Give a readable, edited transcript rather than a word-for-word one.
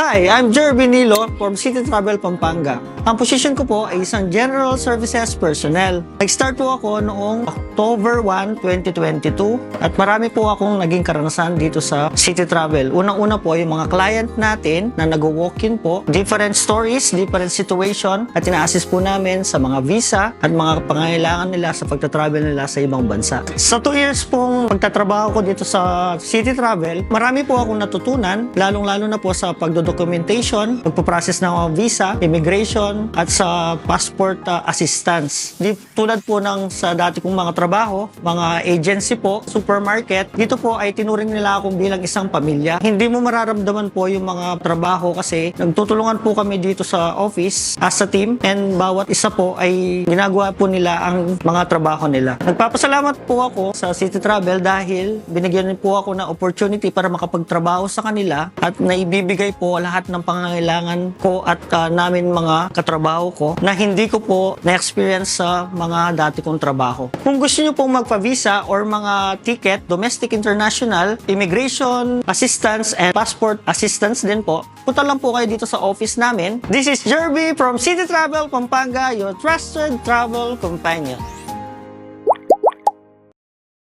Hi, I'm Jerby Nilo from City Travel Pampanga. Ang position ko po ay isang General Services Personnel. Nag-start po ako noong October 1, 2022 at marami po akong naging karanasan dito sa City Travel. Unang-una po yung mga client natin na nag-walk-in po, different stories, different situation at ina-assist po namin sa mga visa at mga pangangailangan nila sa pagta-travel nila sa ibang bansa. Sa 2 years pong pagtatrabaho ko dito sa City Travel, marami po akong natutunan, lalong-lalo na po sa pagdodocumentation, pagpaprocess ng mga visa, immigration, at sa passport assistance. Tulad po ng sa dati kong mga trabaho, mga agency po, supermarket, dito po ay tinuring nila akong bilang isang pamilya. Hindi mo mararamdaman po yung mga trabaho kasi nagtutulungan po kami dito sa office as a team and bawat isa po ay ginagawa po nila ang mga trabaho nila. Nagpapasalamat po ako sa City Travel dahil binigyan po ako ng opportunity para makapagtrabaho sa kanila at naibibigay po lahat ng pangangailangan ko at namin mga katrabaho ko na hindi ko po na-experience sa mga dati kong trabaho. Kung gusto nyo pong magpa-visa or mga ticket, domestic, international, immigration, assistance, and passport assistance din po, punta lang po kayo dito sa office namin. This is Jerby from City Travel Pampanga, your trusted travel companion.